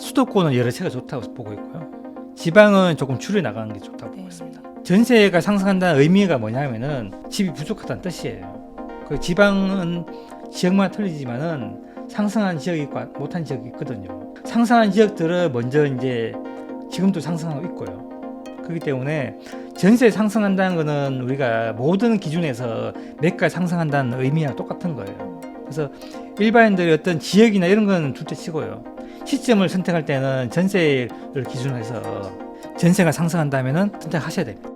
수도권은 여러 채가 좋다고 보고 있고요. 지방은 조금 줄여 나가는 게 좋다고 보고 있습니다. 전세가 상승한다는 의미가 뭐냐면은 집이 부족하다는 뜻이에요. 그 지방은 지역마다 틀리지만은 상승한 지역이 있고 못한 지역이 있거든요. 상승한 지역들은 먼저 이제 지금도 상승하고 있고요. 그렇기 때문에 전세 상승한다는 거는 우리가 모든 기준에서 매가 상승한다는 의미와 똑같은 거예요. 그래서 일반인들이 어떤 지역이나 이런 건 둘째 치고요. 시점을 선택할 때는 전세를 기준으로 해서 전세가 상승한다면은 선택하셔야 됩니다.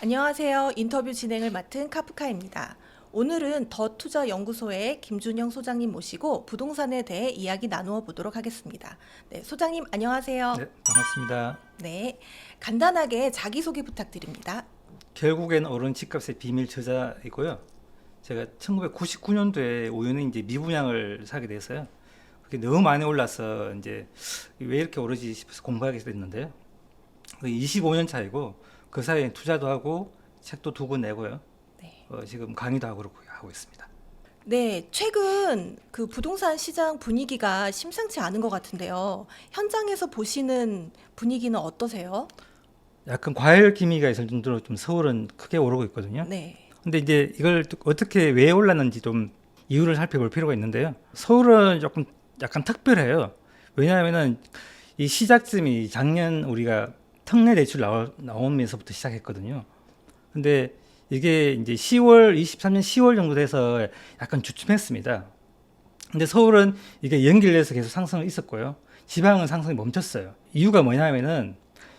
안녕하세요. 인터뷰 진행을 맡은 카프카입니다. 오늘은 더 투자 연구소의 김준영 소장님 모시고 부동산에 대해 이야기 나누어 보도록 하겠습니다. 네, 소장님 안녕하세요. 네, 반갑습니다. 네, 간단하게 자기소개 부탁드립니다. 결국엔 오른 집값의 비밀 저자이고요. 제가 1999년도에 우연히 이제 미분양을 사게 돼서요. 그게 너무 많이 올라서 이제 왜 이렇게 오르지 싶어서 공부하게 됐는데요. 25년 차이고 그 사이에 투자도 하고 책도 2권 내고요. 네. 지금 강의도 하고 그렇고 하고 있습니다. 네, 최근 그 부동산 시장 분위기가 심상치 않은 것 같은데요. 현장에서 보시는 분위기는 어떠세요? 약간 과열 기미가 있을 정도로 좀 서울은 크게 오르고 있거든요. 네. 근데 이제 이걸 어떻게 왜 올랐는지 좀 이유를 살펴볼 필요가 있는데요. 서울은 조금 약간 특별해요. 왜냐하면은 이 시작점이 작년 우리가 특례 대출 나오면서부터 시작했거든요. 근데 이게 이제 23년 10월 정도 돼서 약간 주춤했습니다. 근데 서울은 이게 연결돼서 계속 상승을 있었고요. 지방은 상승이 멈췄어요. 이유가 뭐냐면은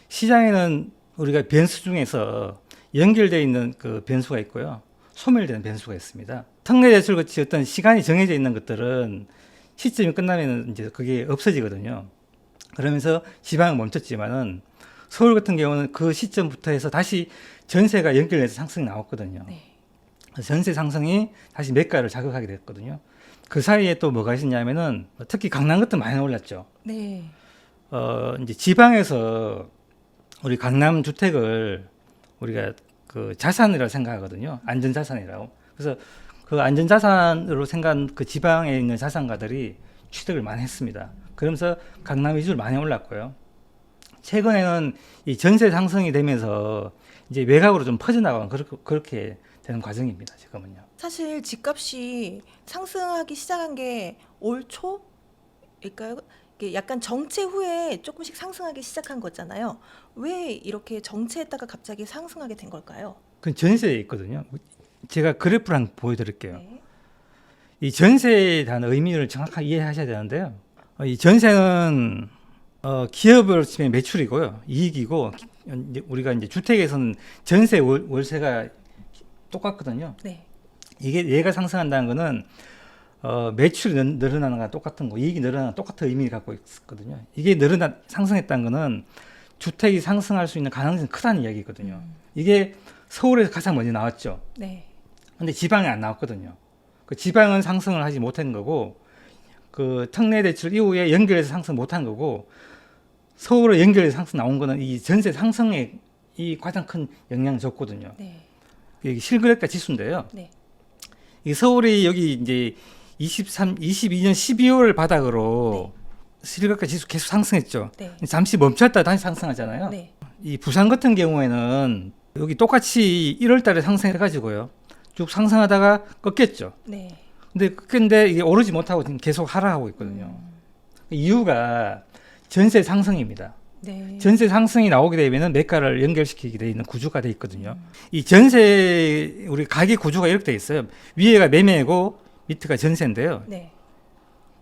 시장에는 우리가 변수 중에서 연결되어 있는 그 변수가 있고요. 소멸되는 변수가 있습니다. 특례 대출 같이 어떤 시간이 정해져 있는 것들은 시점이 끝나면 이제 그게 없어지거든요. 그러면서 지방은 멈췄지만은 서울 같은 경우는 그 시점부터 해서 다시 전세가 연결돼서 상승이 나왔거든요. 네. 전세 상승이 다시 매가를 자극하게 됐거든요. 그 사이에 또 뭐가 있었냐면은 특히 강남 같은 많이 올랐죠. 네. 이제 지방에서 우리 강남 주택을 우리가 그 자산이라고 생각하거든요. 안전자산이라고. 그래서 그 안전자산으로 생각한 그 지방에 있는 자산가들이 취득을 많이 했습니다. 그러면서 강남 위주로 많이 올랐고요. 최근에는 이 전세 상승이 되면서 이제 외곽으로 좀 퍼져나가는 그렇게 되는 과정입니다. 지금은요. 사실 집값이 상승하기 시작한 게 올 초일까요? 이게 약간 정체 후에 조금씩 상승하기 시작한 거잖아요. 왜 이렇게 정체했다가 갑자기 상승하게 된 걸까요? 그 전세에 있거든요. 제가 그래프를 한번 보여드릴게요. 네. 이 전세에 대한 의미를 정확하게 이해하셔야 되는데요. 이 전세는 기업으로 치면 매출이고요, 이익이고 우리가 이제 주택에서는 전세 월세가 똑같거든요. 네. 이게 얘가 상승한다는 거는 매출이 늘어나는 거랑 똑같은 거, 이익이 늘어나는 거 똑같은 의미를 갖고 있거든요. 이게 상승했다는 거는 주택이 상승할 수 있는 가능성이 크다는 이야기거든요. 이게 서울에서 가장 먼저 나왔죠. 네. 근데 지방에 안 나왔거든요. 그 지방은 상승을 하지 못한 거고, 그 특례 대출 이후에 연결해서 상승 못한 거고, 서울에 연결해서 상승 나온 거는 이 전세 상승에 이 가장 큰 영향을 줬거든요. 네. 이게 실거래가 지수인데요. 네. 이 서울이 여기 이제 22년 12월 바닥으로 실거래가 지수 계속 상승했죠. 네. 잠시 멈췄다 다시 상승하잖아요. 네. 이 부산 같은 경우에는 여기 똑같이 1월 달에 상승해가지고요. 쭉 상승하다가 꺾였죠. 네. 근데 이게 오르지 못하고 지금 계속 하락하고 있거든요. 이유가 전세 상승입니다. 네. 전세 상승이 나오게 되면 매가를 연결시키게 돼 있는 구조가 돼 있거든요. 이 전세 우리 가격 구조가 이렇게 돼 있어요. 위에가 매매고 밑에가 전세인데요. 네.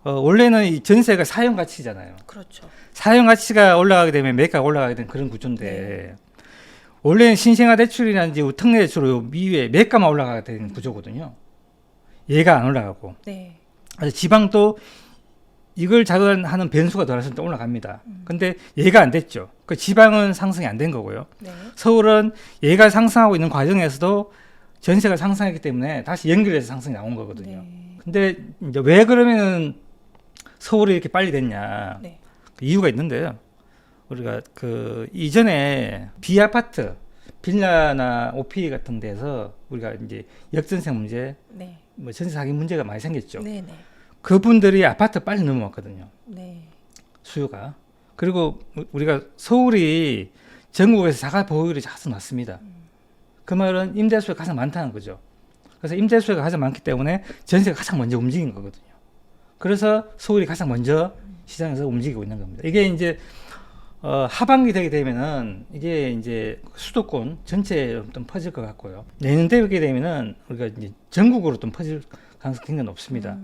원래는 이 전세가 사용 가치잖아요. 그렇죠. 사용 가치가 올라가게 되면 매가가 올라가게 되는 그런 구조인데 원래는 신생아 대출이라든지 특례 대출로 위에 매가만 올라가게 되는 구조거든요. 얘가 안 올라가고. 네. 그래서 지방도 이걸 자극하는 변수가 들어왔을 때 올라갑니다. 근데 얘가 안 됐죠. 그 지방은 상승이 안 된 거고요. 네. 서울은 얘가 상승하고 있는 과정에서도 전세가 상승했기 때문에 다시 연결해서 상승이 나온 거거든요. 네. 근데 이제 왜 그러면 서울이 이렇게 빨리 됐냐? 네. 그 이유가 있는데요. 우리가 그 이전에 비아파트, 빌라나 오피 같은 데서 우리가 이제 역전세 문제, 네. 뭐 전세 사기 문제가 많이 생겼죠. 네, 네. 그분들이 아파트 빨리 넘어왔거든요. 네. 수요가. 그리고 우리가 서울이 전국에서 자가 보유율이 가장 낮습니다. 그 말은 임대수가 가장 많다는 거죠. 그래서 임대수가 가장 많기 때문에 전세가 가장 먼저 움직인 거거든요. 그래서 서울이 가장 먼저 시장에서 움직이고 있는 겁니다. 이게 이제 하반기 되게 되면은 이게 이제 수도권 전체에 좀 퍼질 것 같고요. 내년 되게 되면은 우리가 이제 전국으로 좀 퍼질 가능성이 굉장히 높습니다.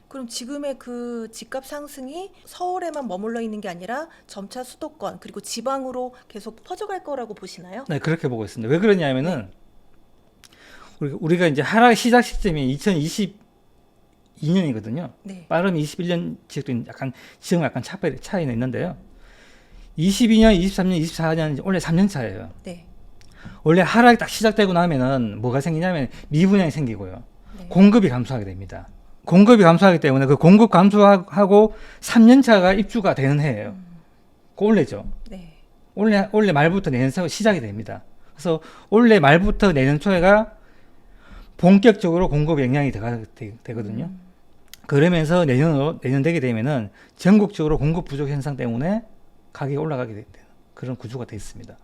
그럼 지금의 그 집값 상승이 서울에만 머물러 있는 게 아니라 점차 수도권 그리고 지방으로 계속 퍼져갈 거라고 보시나요? 네, 그렇게 보고 있습니다. 왜 그러냐면은 우리가 이제 하락 시작 시점이 2022년이거든요. 네. 빠르면 21년씩도 약간 지금 약간 차이는 있는데요. 22년, 23년, 24년 원래 3년 차예요. 네. 원래 하락이 딱 시작되고 나면은 뭐가 생기냐면 미분양이 생기고요. 네. 공급이 감소하게 됩니다. 공급이 감소하기 때문에 그 공급 감소하고 3년 차가 입주가 되는 해예요. 그 올해죠. 네. 올해 말부터 내년 초 시작이 됩니다. 그래서 올해 말부터 내년 초에가 본격적으로 공급 영향이 되거든요. 그러면서 내년 되게 되면은 전국적으로 공급 부족 현상 때문에 가격이 올라가게 되는 그런 구조가 되어 있습니다.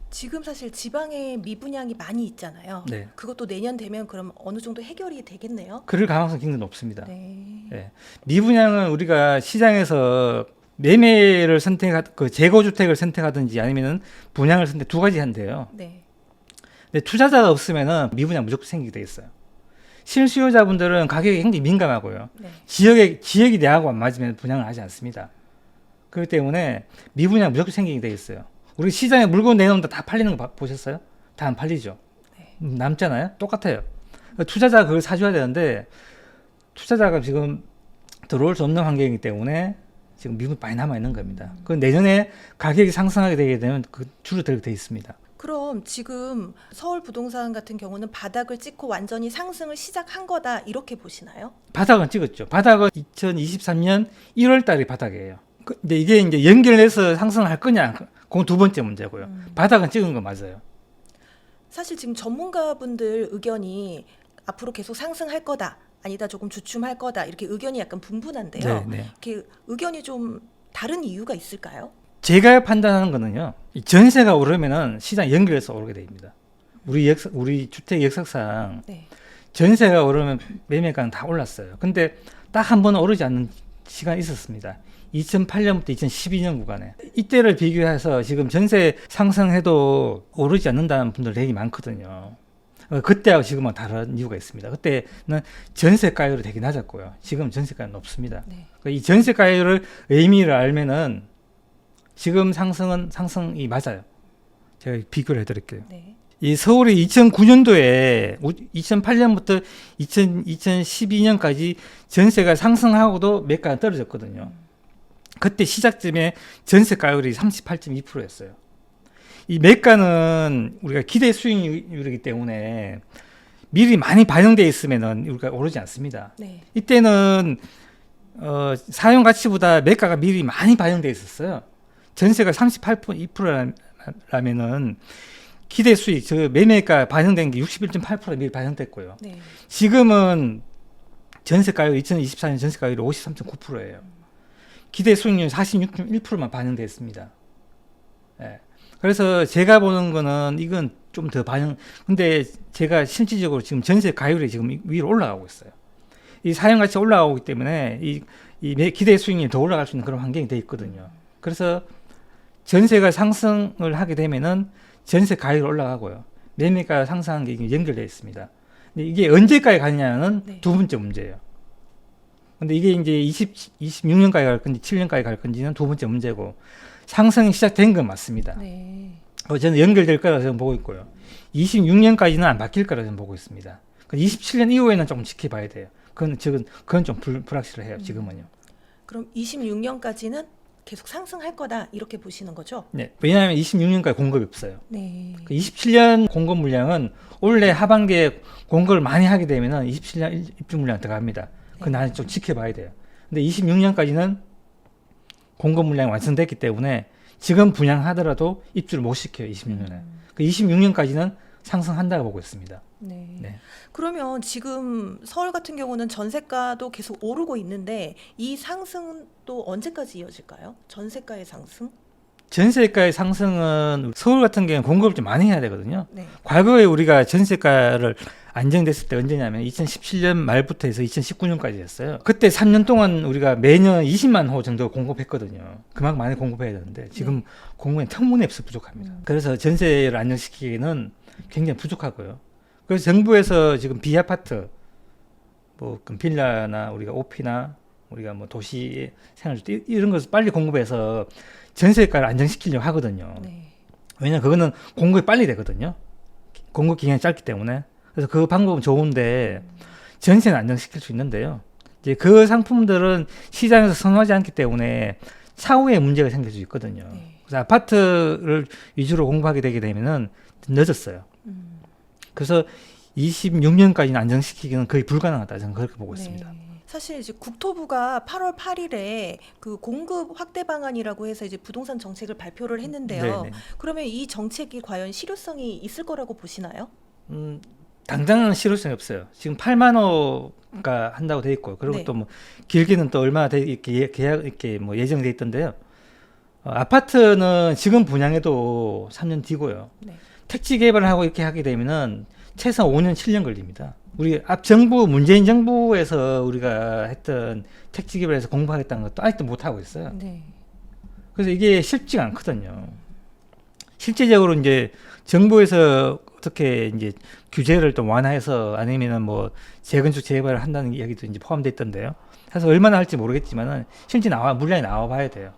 지금 사실 지방에 미분양이 많이 있잖아요. 네. 그것도 내년 되면 그럼 어느 정도 해결이 되겠네요. 그럴 가능성이 굉장히 높습니다. 네. 예. 미분양은 우리가 시장에서 매매를 그 재고주택을 선택하든지 아니면은 분양을 선택 두 가지 한대요. 네. 근데 투자자가 없으면은 미분양 무조건 생기게 돼 있어요. 실수요자분들은 가격이 굉장히 민감하고요. 네. 지역이 내하고 안 맞으면 분양을 하지 않습니다. 그렇기 때문에 미분양 무조건 생기게 돼 있어요. 우리 시장에 물건 내놓는다 다 팔리는 거 보셨어요? 다 안 팔리죠. 네. 남잖아요. 똑같아요. 투자자가 그걸 사줘야 되는데 투자자가 지금 들어올 수 없는 환경이기 때문에 지금 미분이 많이 남아 있는 겁니다. 그 내년에 가격이 상승하게 되게 되면 그 줄어들게 돼 있습니다. 그럼 지금 서울 부동산 같은 경우는 바닥을 찍고 완전히 상승을 시작한 거다 이렇게 보시나요? 바닥은 찍었죠. 바닥은 2023년 1월 달이 바닥이에요. 근데 이게 이제 연결해서 상승할 거냐? 그건 두 번째 문제고요. 바닥은 찍은 거 맞아요. 사실 지금 전문가분들 의견이 앞으로 계속 상승할 거다 아니다 조금 주춤할 거다 이렇게 의견이 약간 분분한데요. 네. 이렇게 의견이 좀 다른 이유가 있을까요? 제가 판단하는 거는요. 이 전세가 오르면은 시장 연결해서 오르게 됩니다. 우리 주택 역사상 네. 전세가 오르면 매매가는 다 올랐어요. 근데 딱 한 번 오르지 않는 시간이 있었습니다. 2008년부터 2012년 구간에 이때를 비교해서 지금 전세 상승해도 오르지 않는다는 분들 되게 많거든요. 그때하고 지금은 다른 이유가 있습니다. 그때는 전세가율이 되게 낮았고요. 지금 전세가는 높습니다. 네. 이 전세가율을 의미를 알면은 지금 상승이 맞아요. 제가 비교를 해드릴게요. 네. 이 서울이 2009년도에 2008년부터 2012년까지 전세가 상승하고도 매가가 떨어졌거든요. 그때 시작점에 전세가율이 38.2%였어요. 이 매가는 우리가 기대 수익률이기 때문에 미리 많이 반영되어 있으면은 우리가 오르지 않습니다. 네. 이때는 사용 가치보다 매가가 미리 많이 반영되어 있었어요. 전세가 38.2%라면은 기대 수익, 매매가 반영된 게 61.8% 미리 반영됐고요. 네. 지금은 전세가율 2024년 전세가율이 53.9%예요. 기대 수익률 46.1%만 반영되어 있습니다. 예. 그래서 제가 보는 거는 이건 좀 더 근데 제가 실질적으로 지금 전세 가율이 지금 위로 올라가고 있어요. 이 사용 가치가 올라가고 있기 때문에 이 기대 수익률이 더 올라갈 수 있는 그런 환경이 되어 있거든요. 그래서 전세가 상승을 하게 되면은 전세 가율이 올라가고요. 매매가 상승한 게 연결되어 있습니다. 근데 이게 언제까지 가느냐는 네. 두 번째 문제예요. 근데 이게 이제 26년까지 갈 건지 7년까지 갈 건지는 두 번째 문제고 상승이 시작된 건 맞습니다. 네. 저는 연결될 거라고 저는 보고 있고요. 26년까지는 안 바뀔 거라고 저는 보고 있습니다. 27년 이후에는 조금 지켜봐야 돼요. 그건 좀 불확실해요. 지금은요. 그럼 26년까지는 계속 상승할 거다 이렇게 보시는 거죠? 네. 왜냐하면 26년까지 공급이 없어요. 네. 그 27년 공급 물량은 올해 하반기에 공급을 많이 하게 되면은 27년 입주 물량 들어갑니다. 그 나는 좀 지켜봐야 돼요. 근데 26년까지는 공급 물량이 완성됐기 때문에 지금 분양하더라도 입주를 못 시켜요. 26년에. 그 26년까지는 상승한다고 보고 있습니다. 네. 네. 그러면 지금 서울 같은 경우는 전세가도 계속 오르고 있는데 이 상승은 또 언제까지 이어질까요? 전세가의 상승? 전세가의 상승은 서울 같은 경우는 공급을 좀 많이 해야 되거든요. 네. 과거에 우리가 전세가를 안정됐을 때 언제냐면 2017년 말부터 해서 2019년까지였어요. 그때 3년 동안 우리가 매년 20만 호 정도 공급했거든요. 그만큼 많이 공급해야 되는데 지금 공급이 터무니없이 부족합니다. 그래서 전세를 안정시키기는 굉장히 부족하고요. 그래서 정부에서 지금 비아파트, 뭐 빌라나 우리가 오피나 우리가 뭐 도시 생활주택 이런 것을 빨리 공급해서 전세가를 안정시키려고 하거든요. 네. 왜냐면 그거는 공급이 빨리 되거든요. 공급 기간이 짧기 때문에. 그래서 그 방법은 좋은데 전세는 안정시킬 수 있는데요. 이제 그 상품들은 시장에서 선호하지 않기 때문에 차후에 문제가 생길 수 있거든요. 네. 그래서 아파트를 위주로 공급하게 되게 되면은 늦었어요. 그래서 26년까지는 안정시키기는 거의 불가능하다. 저는 그렇게 보고 있습니다. 네. 사실 이제 국토부가 8월 8일에 그 공급 확대 방안이라고 해서 이제 부동산 정책을 발표를 했는데요. 네네. 그러면 이 정책이 과연 실효성이 있을 거라고 보시나요? 당장은 실효성이 없어요. 지금 8만 호가 한다고 돼 있고, 그리고 네. 또 뭐 길게는 또 얼마나 이렇게 계약 이렇게 뭐 예정돼 있던데요. 아파트는 지금 분양해도 3년 뒤고요. 네. 택지 개발을 하고 이렇게 하게 되면은 최소 5년, 7년 걸립니다. 우리 앞 정부, 문재인 정부에서 우리가 했던 택지 개발에서 공부하겠다는 것도 아직도 못 하고 있어요. 네. 그래서 이게 쉽지가 않거든요. 실제적으로 이제 정부에서 어떻게 이제 규제를 또 완화해서 아니면은 뭐 재건축 재개발을 한다는 이야기도 이제 포함되어 있던데요. 그래서 얼마나 할지 모르겠지만은 실제 물량이 나와 봐야 돼요.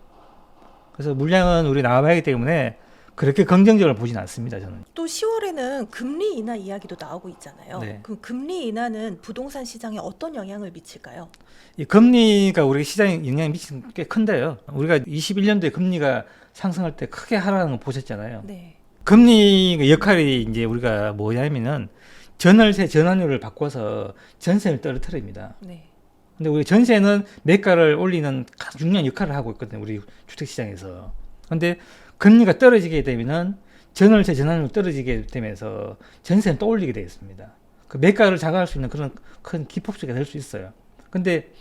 그래서 물량은 우리 나와 봐야 하기 때문에 그렇게 긍정적으로 보진 않습니다, 저는. 또 10월에는 금리 인하 이야기도 나오고 있잖아요. 네. 그럼 금리 인하는 부동산 시장에 어떤 영향을 미칠까요? 이 금리가 우리 시장에 영향이 미치는 게 꽤 큰데요. 우리가 21년도에 금리가 상승할 때 크게 하락하는 거 보셨잖아요. 네. 금리 역할이 이제 우리가 뭐냐면은 전월세 전환율을 바꿔서 전세를 떨어뜨립니다. 네. 근데 우리 전세는 매가를 올리는 가장 중요한 역할을 하고 있거든요. 우리 주택시장에서. 근데 금리가 떨어지게 되면은 전월세 전환율 떨어지게 되면서 전세는 또 올리게 되어 있습니다. 그 매가를 자극할 수 있는 그런 큰 기폭제가 될 수 있어요. 근데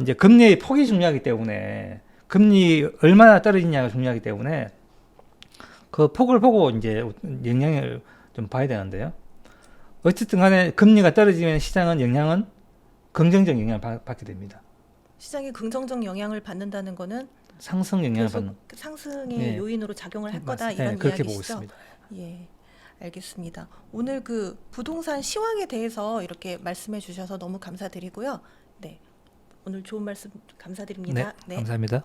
이제 금리의 폭이 중요하기 때문에 금리 얼마나 떨어지냐가 중요하기 때문에 그 폭을 보고 이제 영향을 좀 봐야 되는데요. 어쨌든 간에 금리가 떨어지면 시장은 영향은 긍정적 영향을 받게 됩니다. 시장이 긍정적 영향을 받는다는 거는 상승 영향을 계속 받는. 상승의 네. 요인으로 작용을 할 거다 맞습니다. 이런 네, 그렇게 보고 이야기시죠? 있습니다. 예, 알겠습니다. 오늘 그 부동산 시황에 대해서 이렇게 말씀해 주셔서 너무 감사드리고요. 네, 오늘 좋은 말씀 감사드립니다. 네, 감사합니다.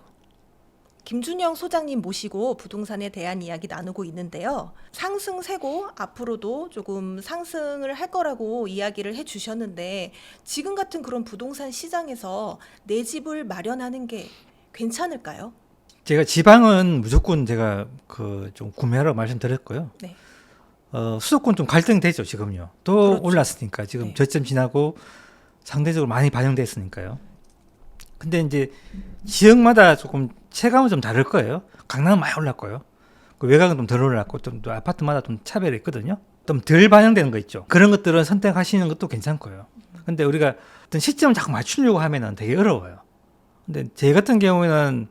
김준영 소장님 모시고 부동산에 대한 이야기 나누고 있는데요. 상승세고 앞으로도 조금 상승을 할 거라고 이야기를 해주셨는데 지금 같은 그런 부동산 시장에서 내 집을 마련하는 게 괜찮을까요? 제가 지방은 무조건 제가 그 좀 구매하라고 말씀드렸고요. 네. 수도권 좀 갈등되죠, 지금요. 또 그렇죠. 올랐으니까 지금 네. 저점 지나고 상대적으로 많이 반영됐으니까요. 근데 이제 지역마다 조금 체감은 좀 다를 거예요. 강남은 많이 올랐고요. 그 외곽은 좀 덜 올랐고 또 아파트마다 좀 차별이 있거든요. 좀 덜 반영되는 거 있죠. 그런 것들은 선택하시는 것도 괜찮고요. 근데 우리가 어떤 시점을 자꾸 맞추려고 하면은 되게 어려워요. 근데 제 같은 경우에는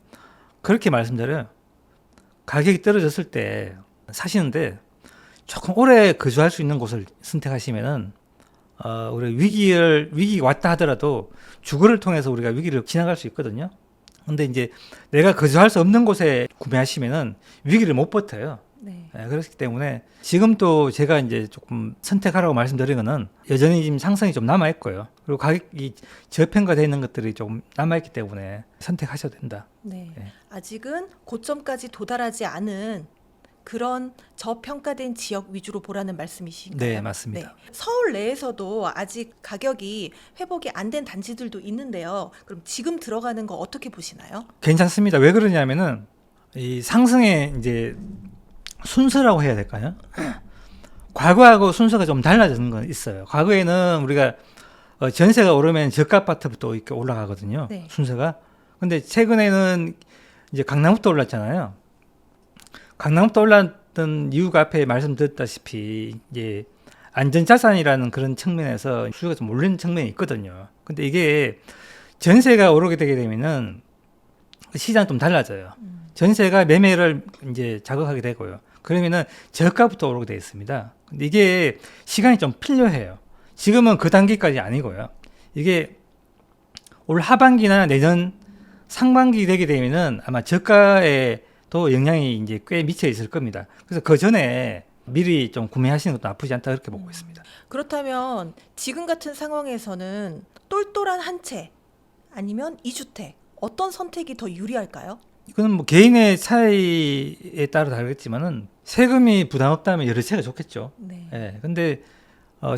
그렇게 말씀드려요. 가격이 떨어졌을 때 사시는데 조금 오래 거주할 수 있는 곳을 선택하시면은 우리 위기가 왔다 하더라도 주거를 통해서 우리가 위기를 지나갈 수 있거든요. 근데 이제 내가 거주할 수 없는 곳에 구매하시면은 위기를 못 버텨요. 네. 그렇기 때문에 지금 또 제가 이제 조금 선택하라고 말씀드린 거는 여전히 지금 상승이 좀 남아있고요. 그리고 가격이 저평가되어 있는 것들이 좀 남아있기 때문에 선택하셔도 된다. 네. 네. 아직은 고점까지 도달하지 않은 그런 저평가된 지역 위주로 보라는 말씀이신가요? 네, 맞습니다. 서울 내에서도 아직 가격이 회복이 안 된 단지들도 있는데요. 그럼 지금 들어가는 거 어떻게 보시나요? 괜찮습니다. 왜 그러냐면은 이 상승의 이제 순서라고 해야 될까요? 과거하고 순서가 좀 달라지는 건 있어요. 과거에는 우리가 전세가 오르면 저가 아파트부터 이렇게 올라가거든요. 네. 순서가. 근데 최근에는 이제 강남부터 올랐잖아요. 강남부터 올랐던 이유가 앞에 말씀드렸다시피 이제 안전자산이라는 그런 측면에서 수요가 좀 몰리는 측면이 있거든요. 근데 이게 전세가 오르게 되게 되면은 시장이 좀 달라져요. 전세가 매매를 이제 자극하게 되고요. 그러면은 저가부터 오르게 되어 있습니다. 근데 이게 시간이 좀 필요해요. 지금은 그 단계까지 아니고요. 이게 올 하반기나 내년 상반기 되게 되면은 아마 저가에도 영향이 이제 꽤 미쳐 있을 겁니다. 그래서 그 전에 미리 좀 구매하시는 것도 나쁘지 않다 그렇게 보고 있습니다. 그렇다면 지금 같은 상황에서는 똘똘한 한 채 아니면 2주택 어떤 선택이 더 유리할까요? 이거는 뭐 개인의 차이에 따라 다르겠지만은 세금이 부담 없다면 여러 채가 좋겠죠. 네. 예. 근데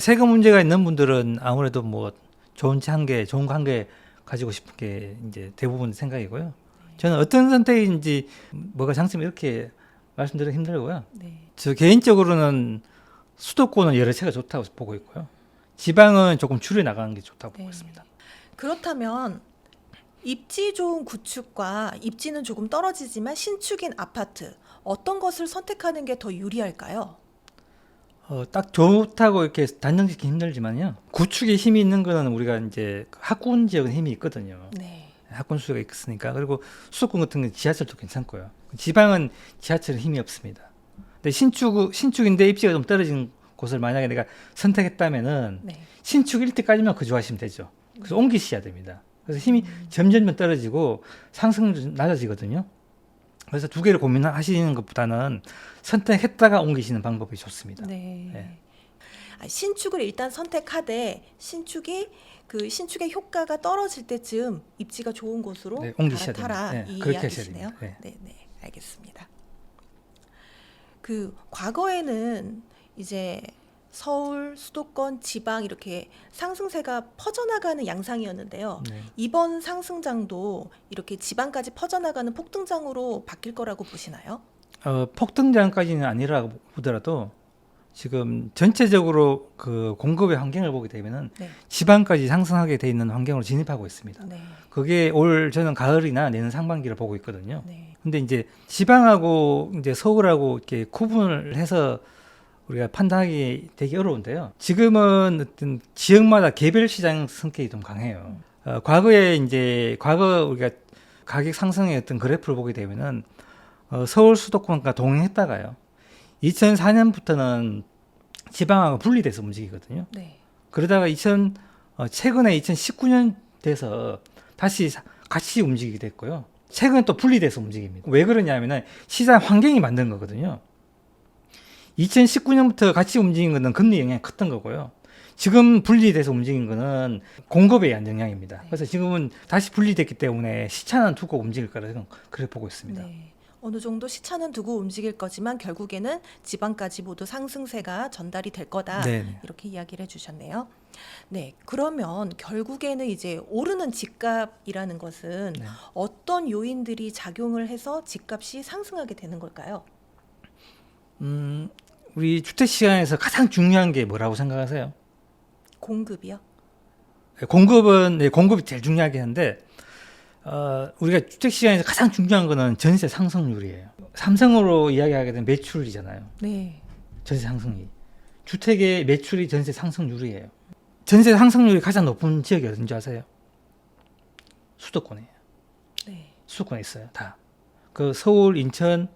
세금 문제가 있는 분들은 아무래도 뭐 좋은 차 한 개, 좋은 거 한 개 가지고 싶은 게 이제 대부분 생각이고요. 저는 어떤 선택인지 뭐가 장점이 이렇게 말씀드리기 힘들고요. 네. 저 개인적으로는 수도권은 여러 채가 좋다고 보고 있고요. 지방은 조금 줄여 나가는 게 좋다고 보고 네. 있습니다. 그렇다면 입지 좋은 구축과 입지는 조금 떨어지지만 신축인 아파트 어떤 것을 선택하는 게 더 유리할까요? 딱 좋다고 이렇게 단정짓기 힘들지만요. 구축에 힘이 있는 거는 우리가 이제 학군 지역은 힘이 있거든요. 네. 학군 수요가 있으니까. 그리고 수도권 같은 건 지하철도 괜찮고요. 지방은 지하철은 힘이 없습니다. 근데 신축인데 입지가 좀 떨어진 곳을 만약에 내가 선택했다면은 네. 신축일 때까지만 거주하시면 되죠. 그래서 옮기셔야 됩니다. 그래서 힘이 점점 떨어지고 상승률이 낮아지거든요. 그래서 두 개를 고민하시는 것보다는 선택했다가 옮기시는 방법이 좋습니다. 네. 네. 신축을 일단 선택하되 신축의 효과가 떨어질 때쯤 입지가 좋은 곳으로 네, 옮기셔야 갈아타라 됩니다. 네, 이 그렇게 하셔야 이야기시네요. 됩니다. 네, 네, 알겠습니다. 그 과거에는 이제 서울, 수도권, 지방 이렇게 상승세가 퍼져나가는 양상이었는데요. 네. 이번 상승장도 이렇게 지방까지 퍼져나가는 폭등장으로 바뀔 거라고 보시나요? 폭등장까지는 아니라고 보더라도 지금 전체적으로 그 공급의 환경을 보게 되면은 네. 지방까지 상승하게 돼 있는 환경으로 진입하고 있습니다. 네. 그게 올 저는 가을이나 내년 상반기를 보고 있거든요. 네. 근데 이제 지방하고 이제 서울하고 이렇게 구분을 해서 우리가 판단하기 되게 어려운데요. 지금은 어떤 지역마다 개별 시장 성격이 좀 강해요. 과거 우리가 가격 상승의 어떤 그래프를 보게 되면은 서울 수도권과 동행했다가요. 2004년부터는 지방하고 분리돼서 움직이거든요. 네. 그러다가 최근에 2019년 돼서 다시 같이 움직이게 됐고요. 최근에 또 분리돼서 움직입니다. 왜 그러냐면은 시장 환경이 만든 거거든요. 2019년부터 같이 움직인 거는 금리 영향이 컸던 거고요. 지금 분리돼서 움직인 거는 공급에 의한 영향입니다. 그래서 지금은 다시 분리됐기 때문에 시차는 두고 움직일 거라고 그래 보고 있습니다. 네. 어느 정도 시차는 두고 움직일 거지만 결국에는 지방까지 모두 상승세가 전달이 될 거다. 네네. 이렇게 이야기를 해주셨네요. 네, 그러면 결국에는 이제 오르는 집값이라는 것은 네. 어떤 요인들이 작용을 해서 집값이 상승하게 되는 걸까요? 우리 주택 시장에서 가장 중요한 게 뭐라고 생각하세요? 공급이요? 공급이 제일 중요하긴 한데 우리가 주택 시장에서 가장 중요한 거는 전세 상승률이에요. 삼성으로 이야기하게 되면 매출이잖아요. 네. 전세 상승이. 주택의 매출이 전세 상승률이에요. 전세 상승률이 가장 높은 지역이 어딘지 아세요? 수도권이에요. 네. 수도권에 있어요. 다. 그 서울, 인천,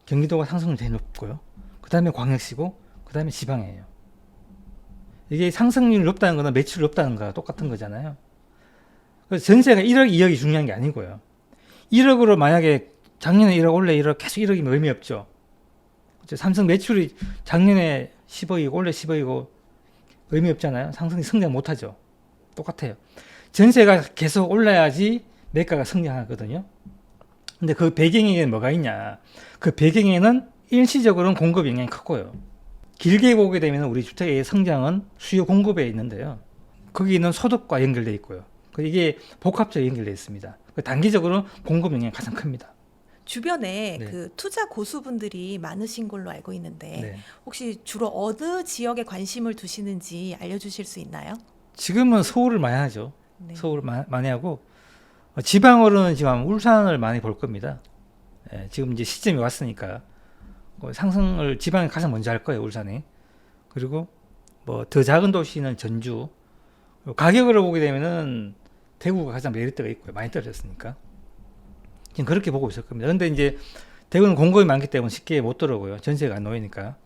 경기도가 상승률이 제일 높고요. 그 다음에 광역시고, 그 다음에 지방이에요. 이게 상승률이 높다는 거는 매출이 높다는 거랑 똑같은 거잖아요. 그래서 전세가 1억, 2억이 중요한 게 아니고요. 1억으로 만약에 작년에 1억, 올해 1억, 계속 1억이면 의미 없죠. 삼성 매출이 작년에 10억이고 올해 10억이고 의미 없잖아요. 상승이 성장 못하죠. 똑같아요. 전세가 계속 올라야지 매가가 성장하거든요. 근데 그 배경에는 뭐가 있냐. 그 배경에는 일시적으로는 공급 영향이 크고요. 길게 보게 되면 우리 주택의 성장은 수요 공급에 있는데요. 거기 있는 소득과 연결되어 있고요. 이게 복합적으로 연결되어 있습니다. 단기적으로 공급 영향이 가장 큽니다. 주변에 네. 그 투자 고수분들이 많으신 걸로 알고 있는데 네. 혹시 주로 어느 지역에 관심을 두시는지 알려주실 수 있나요? 지금은 서울을 많이 하죠. 네. 서울을 많이 하고 지방으로는 지금 울산을 많이 볼 겁니다. 예, 지금 이제 시점이 왔으니까 상승을 지방이 가장 먼저 할 거예요, 울산이. 그리고 뭐 더 작은 도시는 전주. 가격으로 보게 되면은 대구가 가장 메리트가 있고요. 많이 떨어졌으니까. 지금 그렇게 보고 있을 겁니다. 근데 이제 대구는 공급이 많기 때문에 쉽게 못 들어오고요. 전세가 안 놓이니까.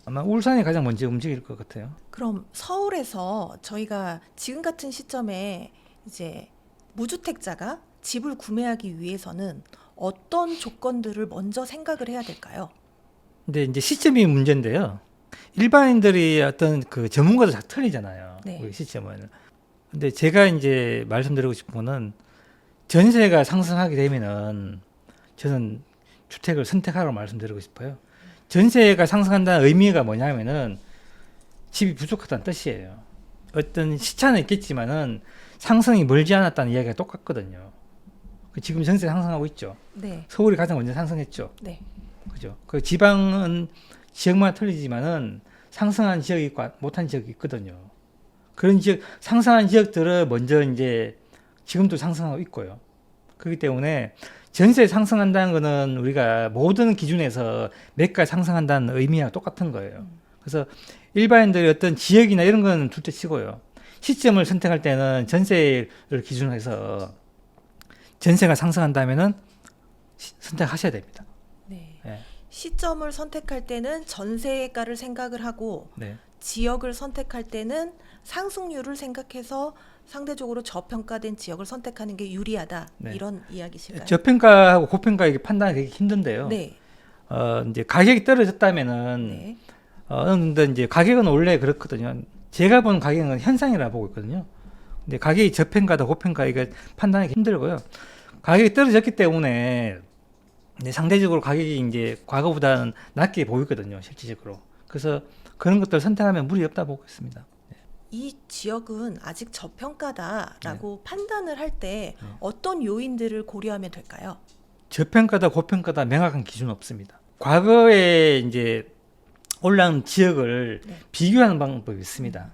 아마 울산이 가장 먼저 움직일 것 같아요. 그럼 서울에서 저희가 지금 같은 시점에 이제 무주택자가 집을 구매하기 위해서는 어떤 조건들을 먼저 생각을 해야 될까요? 근데 이제 시점이 문제인데요. 일반인들이 어떤 그 전문가도 다 틀리잖아요. 네. 우리 시점은. 근데 제가 이제 말씀드리고 싶은 거는 전세가 상승하게 되면은 저는 주택을 선택하라고 말씀드리고 싶어요. 전세가 상승한다는 의미가 뭐냐면은 집이 부족하다는 뜻이에요. 어떤 시차는 있겠지만은 상승이 멀지 않았다는 이야기가 똑같거든요. 지금 전세 상승하고 있죠. 네. 서울이 가장 먼저 상승했죠. 네. 그죠? 그 지방은 지역마다 틀리지만은 상승한 지역이 있고 못한 지역이 있거든요. 그런 지역, 상승한 지역들은 먼저 이제 지금도 상승하고 있고요. 그렇기 때문에 전세 상승한다는 거는 우리가 모든 기준에서 매가 상승한다는 의미와 똑같은 거예요. 그래서 일반인들이 어떤 지역이나 이런 건 둘째 치고요. 시점을 선택할 때는 전세를 기준으로 해서 전세가 상승한다면은 선택하셔야 됩니다. 네. 예. 시점을 선택할 때는 전세가를 생각을 하고 네. 지역을 선택할 때는 상승률을 생각해서 상대적으로 저평가된 지역을 선택하는 게 유리하다. 네. 이런 이야기실까요? 저평가하고 고평가 이게 판단이 되게 힘든데요. 네. 이제 가격이 떨어졌다면은 네. 근데 이제 가격은 원래 그렇거든요. 제가 본 가격은 현상이라 보고 있거든요. 근데 가격이 저평가다 고평가 이거 판단하기 힘들고요. 가격이 떨어졌기 때문에 이제 상대적으로 가격이 이제 과거보다는 낮게 보이거든요, 실질적으로. 그래서 그런 것들 선택하면 무리 없다 보고 있습니다. 이 지역은 아직 저평가다라고 네. 판단을 할 때 어떤 요인들을 고려하면 될까요? 저평가다 고평가다 명확한 기준은 없습니다. 과거에 이제 올라온 지역을 네. 비교하는 방법이 있습니다.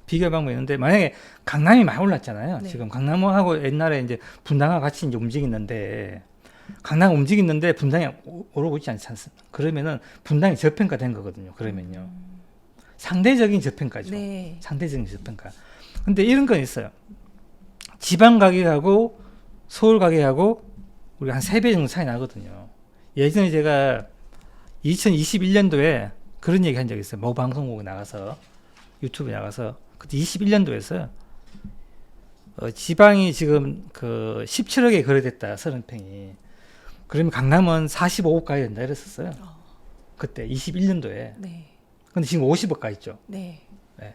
비교 방법이 있는데 만약에 강남이 많이 올랐잖아요. 네. 지금 강남하고 옛날에 이제 분당과 같이 이제 움직이는데 강남 움직이는데 분당이 오르고 있지 않습니까? 그러면은 분당이 저평가된 거거든요. 그러면요. 상대적인 저평가죠. 네. 상대적인 저평가. 근데 이런 건 있어요. 지방 가격하고 서울 가격하고 우리가 한 3배 정도 차이 나거든요. 예전에 제가 2021년도에 그런 얘기 한 적이 있어요. 모 방송국에 나가서 유튜브에 나가서 그때 21년도에서요. 지방이 지금 그 17억에 거래됐다 30평이. 그러면 강남은 45억 가야 된다 이랬었어요. 그때 21년도에. 네. 근데 지금 50억 가 있죠. 네. 네.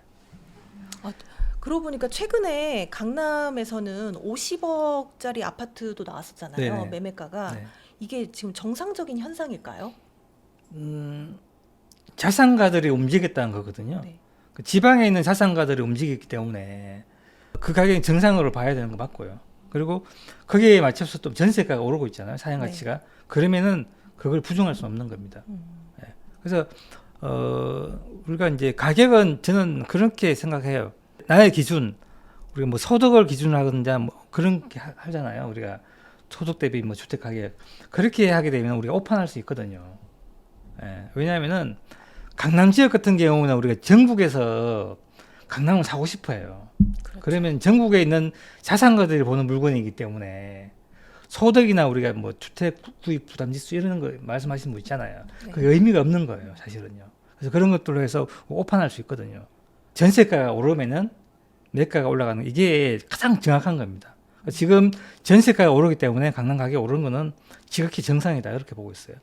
그러고 보니까 최근에 강남에서는 50억짜리 아파트도 나왔었잖아요. 네네. 매매가가. 네. 이게 지금 정상적인 현상일까요? 자산가들이 움직였다는 거거든요. 네. 그 지방에 있는 자산가들이 움직이기 때문에 그 가격이 정상으로 봐야 되는 거 맞고요. 그리고 거기에 맞춰서 또 전세가가 오르고 있잖아요. 사양 가치가. 그러면은 그걸 부정할 수 없는 겁니다. 네. 그래서 우리가 이제 가격은 저는 그렇게 생각해요. 나의 기준, 우리가 뭐 소득을 기준으로 하든지 뭐 그런 게 하잖아요. 우리가 소득 대비 뭐 주택 가격 그렇게 하게 되면 우리가 오판할 수 있거든요. 예, 왜냐하면은 강남 지역 같은 경우는 우리가 전국에서 강남을 사고 싶어요. 그렇죠. 그러면 전국에 있는 자산가들이 보는 물건이기 때문에 소득이나 우리가 뭐 주택 구입 부담 지수 이런 거 말씀하시는 분 있잖아요. 네. 그게 의미가 없는 거예요, 사실은요. 그래서 그런 것들로 해서 오판할 수 있거든요. 전세가가 오르면은 매가가 올라가는 이게 가장 정확한 겁니다. 지금 전세가가 오르기 때문에 강남 가격이 오르는 거는 지극히 정상이다 이렇게 보고 있어요.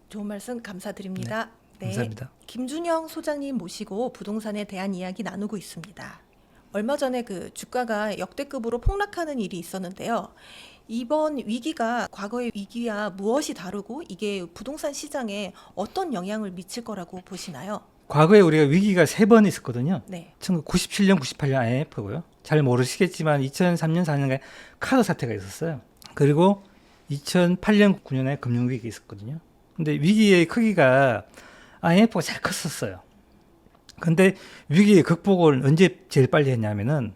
좋은 말씀 감사드립니다. 네. 감사합니다. 김준영 소장님 모시고 부동산에 대한 이야기 나누고 있습니다. 얼마 전에 그 주가가 역대급으로 폭락하는 일이 있었는데요. 이번 위기가 과거의 위기와 무엇이 다르고 이게 부동산 시장에 어떤 영향을 미칠 거라고 보시나요? 과거에 우리가 위기가 3번 있었거든요. 네. 1997년, 98년 IMF고요. 잘 모르시겠지만 2003년, 4년에 카드 사태가 있었어요. 그리고 2008년, 9년에 금융위기 있었거든요. 근데 위기의 크기가 IMF가 잘 컸었어요. 근데 위기의 극복을 언제 제일 빨리 했냐면은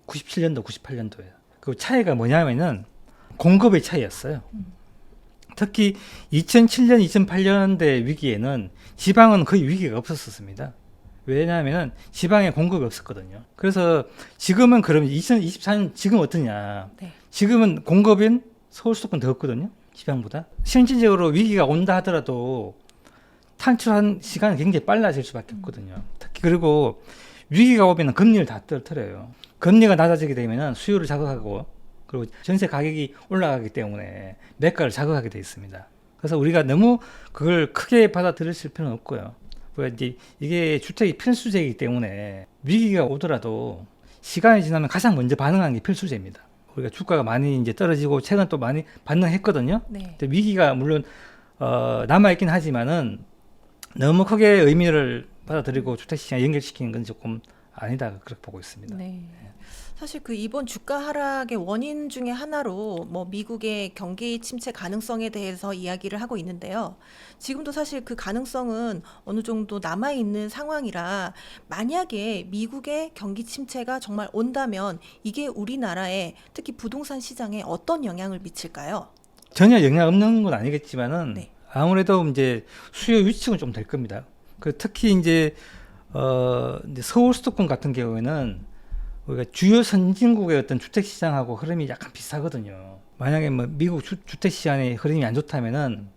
97년도, 98년도예요. 그 차이가 뭐냐면은 공급의 차이였어요. 특히 2007년, 2008년대 위기에는 지방은 거의 위기가 없었습니다. 왜냐하면 지방에 공급이 없었거든요. 그래서 지금은 그러면 2024년 지금 어떠냐? 네. 지금은 공급인 서울 수도권 더 없거든요. 지방보다. 실질적으로 위기가 온다 하더라도 탈출한 시간이 굉장히 빨라질 수밖에 없거든요. 특히 그리고 위기가 오면 금리를 다 떨어뜨려요. 금리가 낮아지게 되면 수요를 자극하고 그리고 전세 가격이 올라가기 때문에 매가를 자극하게 돼 있습니다. 그래서 우리가 너무 그걸 크게 받아들일 필요는 없고요. 이제 이게 주택이 필수제이기 때문에 위기가 오더라도 시간이 지나면 가장 먼저 반응하는 게 필수제입니다. 우리가 주가가 많이 이제 떨어지고 최근 또 많이 반응했거든요. 네. 위기가 물론 남아있긴 하지만은 너무 크게 의미를 받아들이고 주택시장에 연결시키는 건 조금 아니다 그렇게 보고 있습니다. 네. 사실 그 이번 주가 하락의 원인 중에 하나로 뭐 미국의 경기 침체 가능성에 대해서 이야기를 하고 있는데요. 지금도 사실 그 가능성은 어느 정도 남아 있는 상황이라 만약에 미국의 경기 침체가 정말 온다면 이게 우리나라에 특히 부동산 시장에 어떤 영향을 미칠까요? 전혀 영향 없는 건 아니겠지만은 네. 아무래도 이제 수요 위축은 좀 될 겁니다. 특히 이제 이제 서울 수도권 같은 경우에는 우리가 주요 선진국의 어떤 주택 시장하고 흐름이 약간 비슷하거든요. 만약에 뭐 미국 주택 시장의 흐름이 안 좋다면은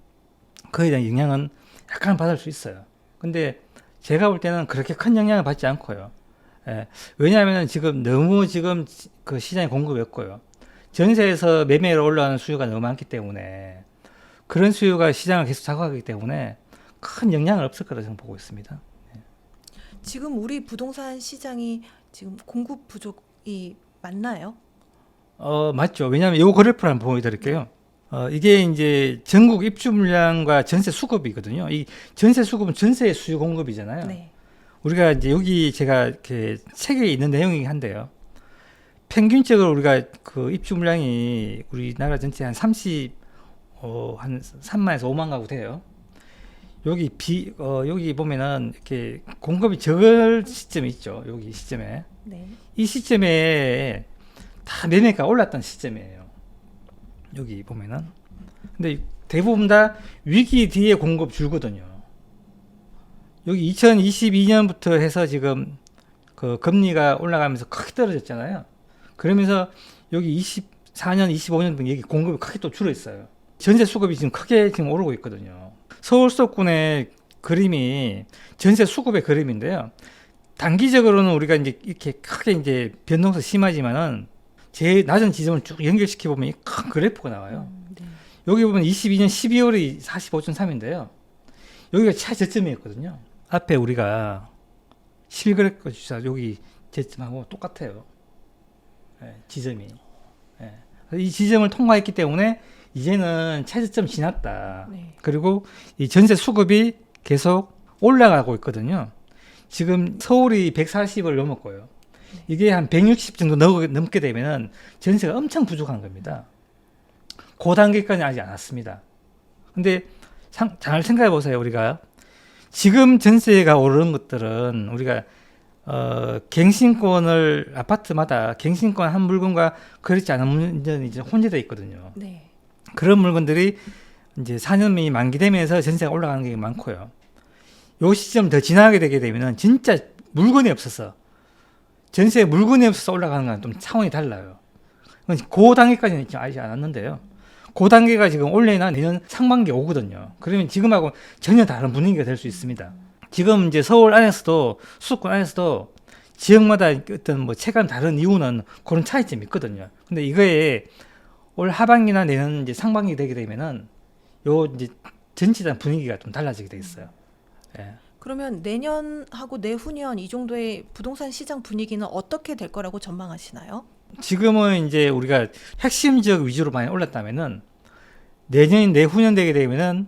그에 대한 영향은 약간 받을 수 있어요. 근데 제가 볼 때는 그렇게 큰 영향을 받지 않고요. 예. 왜냐하면 지금 너무 그 시장에 공급이 없고요. 전세에서 매매로 올라오는 수요가 너무 많기 때문에 그런 수요가 시장을 계속 자극하기 때문에 큰 영향은 없을 거라고 저는 보고 있습니다. 지금 우리 부동산 시장이 지금 공급 부족이 맞나요? 맞죠. 왜냐하면 요 그래프를 한번 보여드릴게요. 이게 이제 전국 입주 물량과 전세 수급이거든요. 이 전세 수급은 전세의 수요 공급이잖아요. 네. 우리가 이제 여기 제가 이렇게 책에 있는 내용이긴 한데요. 평균적으로 우리가 그 입주 물량이 우리나라 전체 한 3만에서 5만 가구 돼요. 여기 보면은 이렇게 공급이 적을 시점이 있죠. 여기 시점에. 네. 이 시점에 다 매매가 올랐던 시점이에요. 여기 보면은. 근데 대부분 다 위기 뒤에 공급 줄거든요. 여기 2022년부터 해서 지금 그 금리가 올라가면서 크게 떨어졌잖아요. 그러면서 여기 24년, 25년 여기 공급이 크게 또 줄어 있어요. 전세 수급이 지금 크게 지금 오르고 있거든요. 서울 수도권의 그림이 전세 수급의 그림인데요. 단기적으로는 우리가 이제 이렇게 크게 이제 변동성 심하지만은 제일 낮은 지점을 쭉 연결시켜 보면 큰 그래프가 나와요. 네. 여기 보면 22년 12월이 45.3인데요. 여기가 최저점이었거든요. 앞에 우리가 11거래가 주사 여기 저점하고 똑같아요. 지점이. 이 지점을 통과했기 때문에 이제는 최저점 지났다. 네. 그리고 이 전세 수급이 계속 올라가고 있거든요. 지금 서울이 140을 넘었고요. 이게 한 160 정도 넘게 되면은 전세가 엄청 부족한 겁니다. 그 단계까지는 아직 안 왔습니다. 근데 잘 생각해 보세요. 우리가 지금 전세가 오르는 것들은 우리가 갱신권을 아파트마다 갱신권 한 물건과 그렇지 않은 물건이 이제 혼재되어 있거든요. 네. 그런 물건들이 이제 4년이 만기되면서 전세가 올라가는 게 많고요. 요 시점 더 지나게 되게 되면은 진짜 물건이 없어서 전세에 물건이 없어서 올라가는 건 좀 차원이 달라요. 그 단계까지는 아직 안 왔는데요. 그 단계가 지금 올해나 내년 상반기에 오거든요. 그러면 지금하고 전혀 다른 분위기가 될 수 있습니다. 지금 이제 서울 안에서도 수도권 안에서도 지역마다 어떤 뭐 체감 다른 이유는 그런 차이점이 있거든요. 근데 이거에 올 하반기나 내년 이제 상반기 되게 되면은 요 이제 전체적인 분위기가 좀 달라지게 돼 있어요. 예. 그러면 내년하고 내후년 이 정도의 부동산 시장 분위기는 어떻게 될 거라고 전망하시나요? 지금은 이제 우리가 핵심 지역 위주로 많이 올랐다면은 내년 내후년 되게 되면은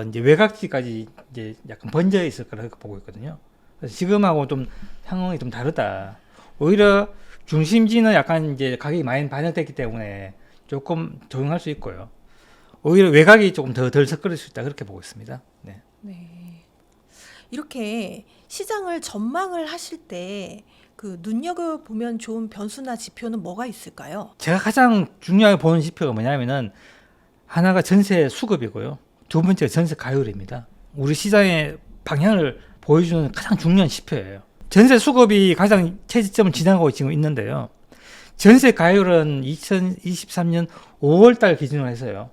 이제 외곽지까지 이제 약간 번져 있을 거라고 보고 있거든요. 그래서 지금하고 좀 상황이 좀 다르다. 오히려 중심지는 약간 이제 가격이 많이 반영됐기 때문에 조금 적응할 수 있고요. 오히려 외곽이 조금 덜 섞일 수 있다 그렇게 보고 있습니다. 네. 네. 이렇게 시장을 전망을 하실 때 그 눈여겨보면 좋은 변수나 지표는 뭐가 있을까요? 제가 가장 중요하게 보는 지표가 뭐냐면은 하나가 전세 수급이고요. 두 번째가 전세 가율입니다. 우리 시장의 방향을 보여주는 가장 중요한 지표예요. 전세 수급이 가장 최저점을 지나가고 지금 있는데요. 전세 가율은 2023년 5월달 기준으로 해서요.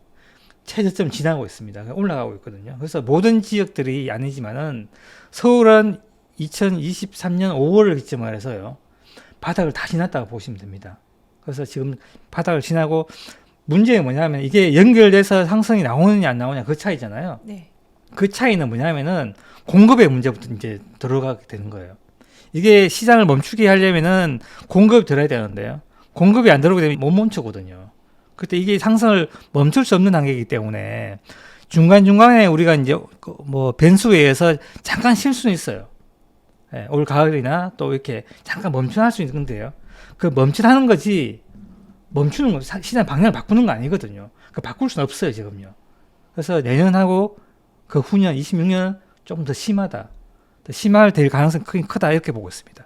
최저점 지나고 있습니다. 올라가고 있거든요. 그래서 모든 지역들이 아니지만은 서울은 2023년 5월을 기점으로 해서요. 바닥을 다 지났다고 보시면 됩니다. 그래서 지금 바닥을 지나고 문제가 뭐냐면 이게 연결돼서 상승이 나오느냐 안 나오냐 그 차이잖아요. 네. 그 차이는 뭐냐면은 공급의 문제부터 이제 들어가게 되는 거예요. 이게 시장을 멈추게 하려면은 공급이 들어야 되는데요. 공급이 안 들어오게 되면 못 멈추거든요. 그때 이게 상승을 멈출 수 없는 단계이기 때문에 중간중간에 우리가 이제 뭐 변수에 의해서 잠깐 쉴 수는 있어요. 예, 올 가을이나 또 이렇게 잠깐 멈춰할 수 있는 건데요. 그 멈춰하는 거지 멈추는 거 시장 방향을 바꾸는 거 아니거든요. 그 바꿀 수는 없어요 지금요. 그래서 내년하고 그 후년 26년 조금 더 심하다. 더 심할 될 가능성이 크다 이렇게 보고 있습니다.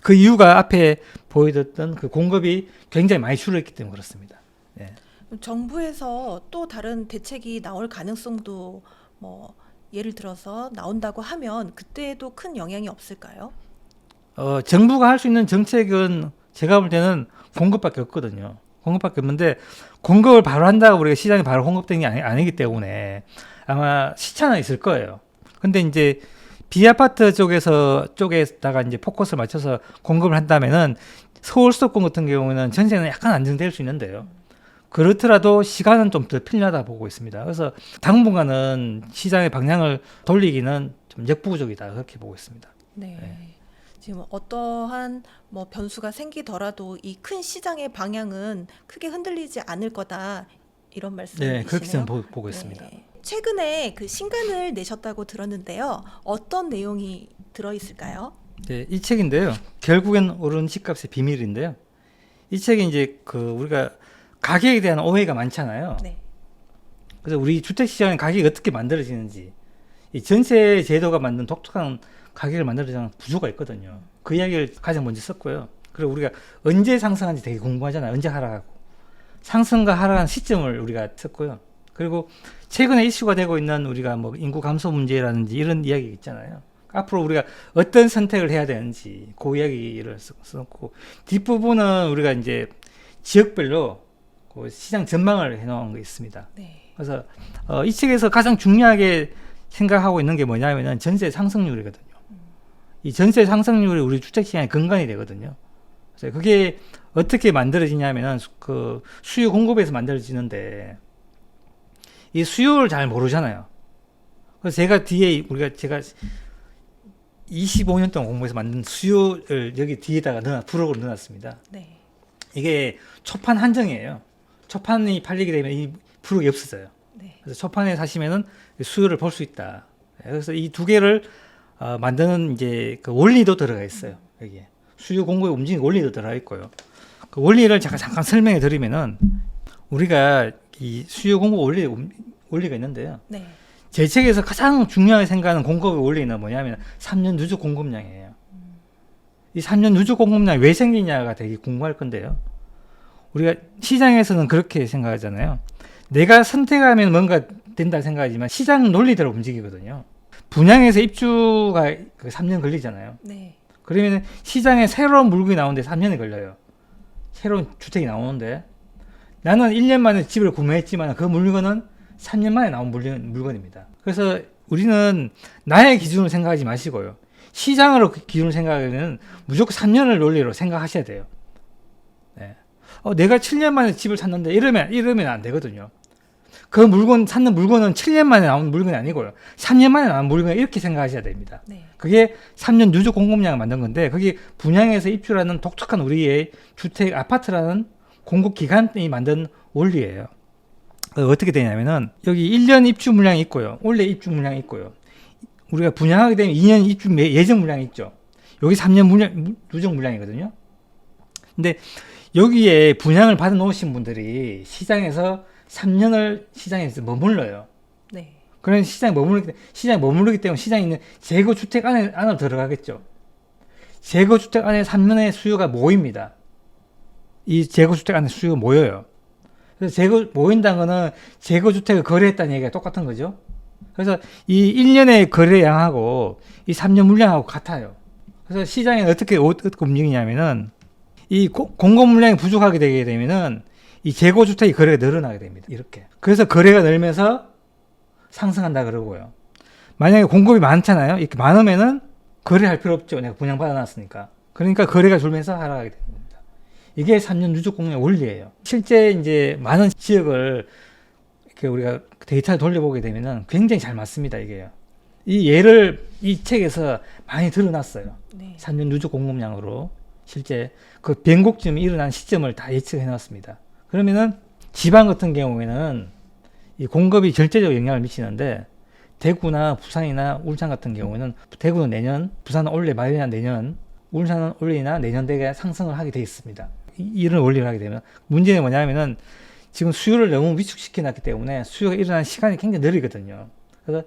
그 이유가 앞에 보여줬던 그 공급이 굉장히 많이 줄어있기 때문에 그렇습니다. 예. 정부에서 또 다른 대책이 나올 가능성도 뭐 예를 들어서 나온다고 하면 그때에도 큰 영향이 없을까요? 정부가 할 수 있는 정책은 제가 볼 때는 공급밖에 없거든요. 공급밖에 없는데 공급을 바로 한다고 우리가 시장에 바로 공급되는 게 아니기 때문에 아마 시차는 있을 거예요. 근데 이제 비아파트 쪽에다가 이제 포커스를 맞춰서 공급을 한다면은 서울 수도권 같은 경우는 전세는 약간 안정될 수 있는데요. 그렇더라도 시간은 좀 더 필요하다 보고 있습니다. 그래서 당분간은 시장의 방향을 돌리기는 좀 역부족이다 그렇게 보고 있습니다. 네. 네. 지금 어떠한 뭐 변수가 생기더라도 이 큰 시장의 방향은 크게 흔들리지 않을 거다 이런 네, 말씀이시네요. 그렇게 저는 보고 있습니다. 네. 최근에 그 신간을 내셨다고 들었는데요. 어떤 내용이 들어 있을까요? 네, 이 책인데요. 결국엔 오른 집값의 비밀인데요. 이 책이 이제 그 우리가 가격에 대한 오해가 많잖아요. 네. 그래서 우리 주택 시장의 가격이 어떻게 만들어지는지, 이 전세 제도가 만든 독특한 가격을 만들어지는 구조가 있거든요. 그 이야기를 가장 먼저 썼고요. 그리고 우리가 언제 상승하는지 되게 궁금하잖아요. 언제 하락하고 상승과 하락한 시점을 우리가 썼고요. 그리고 최근에 이슈가 되고 있는 우리가 뭐 인구 감소 문제라든지 이런 이야기 있잖아요. 앞으로 우리가 어떤 선택을 해야 되는지 그 이야기를 썼고, 뒷부분은 우리가 이제 지역별로 그 시장 전망을 해놓은 게 있습니다. 네. 그래서 이 책에서 가장 중요하게 생각하고 있는 게 뭐냐면은 전세 상승률이거든요. 이 전세 상승률이 우리 주택 시장의 근간이 되거든요. 그래서 그게 어떻게 만들어지냐면은 그 수요 공급에서 만들어지는데 이 수요를 잘 모르잖아요. 그래서 제가 25년 동안 공부해서 만든 수요를 여기 뒤에다가 부록으로 넣어놨습니다. 네. 이게 초판 한정이에요. 초판이 팔리게 되면 이 부록이 없어져요. 네. 그래서 초판에 사시면은 수요를 볼 수 있다. 그래서 이 두 개를 만드는 이제 그 원리도 들어가 있어요. 여기에 수요 공급의 움직이는 원리도 들어가 있고요. 그 원리를 잠깐 설명해 드리면은 우리가 이 수요 공급 원리가 있는데요. 네. 제 책에서 가장 중요하게 생각하는 공급의 원리는 뭐냐면 3년 누적 공급량이에요. 이 3년 누적 공급량이 왜 생기냐가 되게 궁금할 건데요. 우리가 시장에서는 그렇게 생각하잖아요. 내가 선택하면 뭔가 된다 생각하지만 시장 논리대로 움직이거든요. 분양에서 입주가 3년 걸리잖아요. 네. 그러면 시장에 새로운 물건이 나오는데 3년이 걸려요. 새로운 주택이 나오는데 나는 1년 만에 집을 구매했지만 그 물건은 3년 만에 나온 물건입니다. 그래서 우리는 나의 기준으로 생각하지 마시고요. 시장으로 기준으로 생각하면 무조건 3년을 논리로 생각하셔야 돼요. 네. 내가 7년 만에 집을 샀는데 이러면 안 되거든요. 그 물건 찾는 물건은 7년 만에 나온 물건이 아니고요. 3년 만에 나온 물건 이렇게 생각하셔야 됩니다. 네. 그게 3년 누적 공급량을 만든 건데 그게 분양해서 입주라는 독특한 우리의 주택 아파트라는 공급 기간이 만든 원리예요. 어떻게 되냐면은 여기 1년 입주 물량이 있고요. 원래 입주 물량이 있고요. 우리가 분양하게 되면 2년 입주 예정 물량이 있죠. 여기 3년 물량, 누적 물량이거든요. 근데 여기에 분양을 받아 놓으신 분들이 시장에서 3년을 시장에서 머물러요. 네. 그런 시장에 머무르기 때문에 시장에 있는 재고주택 안으로 들어가겠죠. 재고주택 안에 3년의 수요가 모입니다. 이 재고주택 안에 수요가 모여요. 그래서 모인다는 거는 재고주택을 거래했다는 얘기가 똑같은 거죠. 그래서 이 1년의 거래량하고 이 3년 물량하고 같아요. 그래서 시장에 어떻게 움직이냐면은 이 공급 물량이 부족하게 되게 되면은 이 재고주택이 거래가 늘어나게 됩니다. 이렇게. 그래서 거래가 늘면서 상승한다 그러고요. 만약에 공급이 많잖아요. 이렇게 많으면은 거래할 필요 없죠. 내가 분양 받아놨으니까. 그러니까 거래가 줄면서 하락하게 되는 겁니다. 이게 3년 누적 공급의 원리예요. 실제 이제 많은 지역을 이렇게 우리가 데이터를 돌려보게 되면은 굉장히 잘 맞습니다. 이게요. 이 예를 이 책에서 많이 드러났어요. 네. 3년 누적 공급량으로 실제 그 변곡점이 일어난 시점을 다 예측해 놨습니다. 그러면은 지방 같은 경우에는 이 공급이 절대적으로 영향을 미치는데 대구나 부산이나 울산 같은 경우에는 대구는 내년, 부산은 올해 말이나 내년, 울산은 올해나 내년 되게 상승을 하게 돼 있습니다. 이런 원리를 하게 되면 문제는 뭐냐면은 지금 수요를 너무 위축시켜 놨기 때문에 수요가 일어나는 시간이 굉장히 느리거든요. 그래서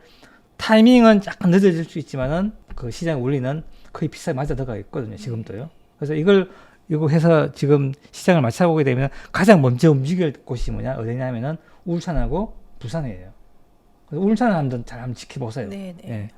타이밍은 약간 늦어질 수 있지만은 그 시장 원리는 거의 비슷하게 맞아 들어가 있거든요. 지금도요. 그래서 이거 해서 지금 시장을 맞춰보게 되면 가장 먼저 움직일 곳이 어디냐면은 울산하고 부산이에요. 그래서 울산을 한번 지켜보세요. 네, 네. 예.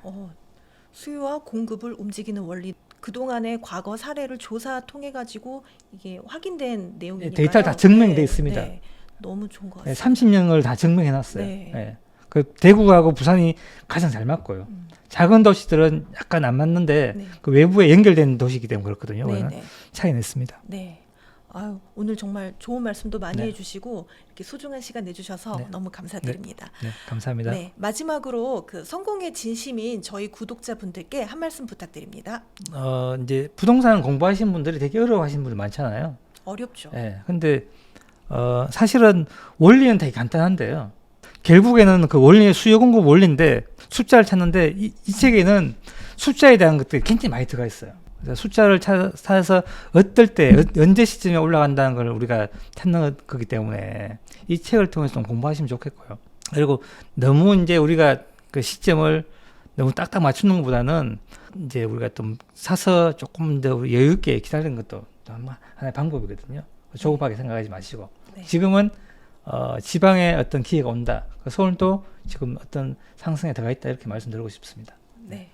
수요와 공급을 움직이는 원리. 그동안의 과거 사례를 조사 통해 가지고 이게 확인된 내용이니까요. 데이터가 다 증명돼 있습니다. 네. 너무 좋은 것 예, 같습니다. 30년을 다 증명해 놨어요. 네. 예. 그 대구하고 부산이 가장 잘 맞고요. 작은 도시들은 약간 안 맞는데 네. 그 외부에 연결된 도시이기 때문에 그렇거든요. 네, 그거는 네. 차이 냈습니다. 네. 아유, 오늘 정말 좋은 말씀도 많이 네. 해주시고 이렇게 소중한 시간 내주셔서 네. 너무 감사드립니다. 네, 감사합니다. 네, 마지막으로 그 성공의 진심인 저희 구독자분들께 한 말씀 부탁드립니다. 이제 부동산 공부하신 분들이 되게 어려워하시는 분들 많잖아요. 어렵죠. 예. 근데 사실은 원리는 되게 간단한데요. 결국에는 그 원리의 수요 공급 원리인데 숫자를 찾는데 이 책에는 숫자에 대한 것들이 굉장히 많이 들어가 있어요. 그래서 숫자를 찾아서 어떨 때 언제 시점에 올라간다는 걸 우리가 찾는 거기 때문에 이 책을 통해서 좀 공부하시면 좋겠고요. 그리고 너무 이제 우리가 그 시점을 너무 딱딱 맞추는 것보다는 이제 우리가 좀 사서 조금 더 여유 있게 기다리는 것도 하나의 방법이거든요. 조급하게 생각하지 마시고 네. 지금은 지방에 어떤 기회가 온다. 서울도 지금 어떤 상승에 들어가 있다 이렇게 말씀드리고 싶습니다. 네.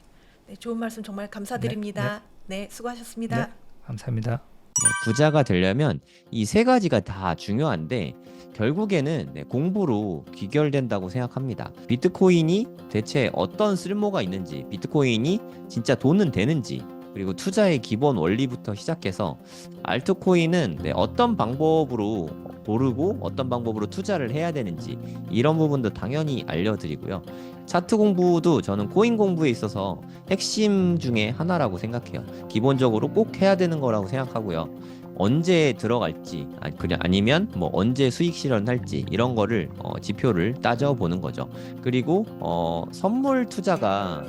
네, 좋은 말씀 정말 감사드립니다. 네, 수고하셨습니다. 네, 감사합니다. 네, 부자가 되려면 이 세 가지가 다 중요한데 결국에는 공부로 귀결된다고 생각합니다. 비트코인이 대체 어떤 쓸모가 있는지, 비트코인이 진짜 돈은 되는지, 그리고 투자의 기본 원리부터 시작해서 알트코인은 어떤 방법으로 고르고 어떤 방법으로 투자를 해야 되는지 이런 부분도 당연히 알려드리고요. 차트 공부도 저는 코인 공부에 있어서 핵심 중에 하나라고 생각해요. 기본적으로 꼭 해야 되는 거라고 생각하고요. 언제 들어갈지 아니면 뭐 언제 수익 실현할지 이런 거를 지표를 따져보는 거죠. 그리고 선물 투자가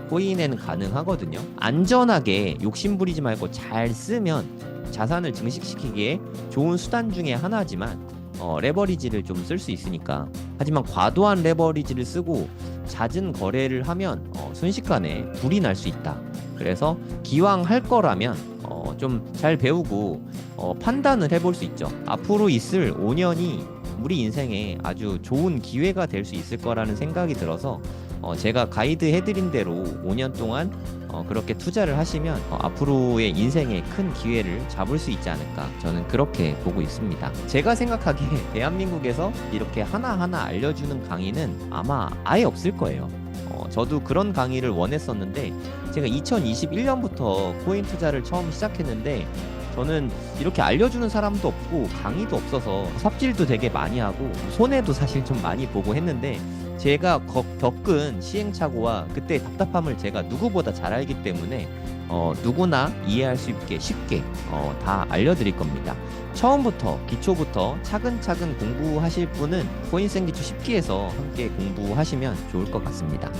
코인에는 가능하거든요. 안전하게 욕심부리지 말고 잘 쓰면 자산을 증식시키기에 좋은 수단 중에 하나지만 레버리지를 좀 쓸 수 있으니까. 하지만 과도한 레버리지를 쓰고 잦은 거래를 하면 순식간에 불이 날 수 있다. 그래서 기왕 할 거라면 좀 잘 배우고 판단을 해볼 수 있죠. 앞으로 있을 5년이 우리 인생에 아주 좋은 기회가 될 수 있을 거라는 생각이 들어서 제가 가이드 해드린 대로 5년 동안 그렇게 투자를 하시면 앞으로의 인생에 큰 기회를 잡을 수 있지 않을까, 저는 그렇게 보고 있습니다. 제가 생각하기에 대한민국에서 이렇게 하나하나 알려주는 강의는 아마 아예 없을 거예요. 저도 그런 강의를 원했었는데 제가 2021년부터 코인 투자를 처음 시작했는데 저는 이렇게 알려주는 사람도 없고 강의도 없어서 삽질도 되게 많이 하고 손해도 사실 좀 많이 보고 했는데 제가 겪은 시행착오와 그때 답답함을 제가 누구보다 잘 알기 때문에 누구나 이해할 수 있게 쉽게 다 알려드릴 겁니다. 처음부터 기초부터 차근차근 공부하실 분은 코인센기초 10기에서 함께 공부하시면 좋을 것 같습니다.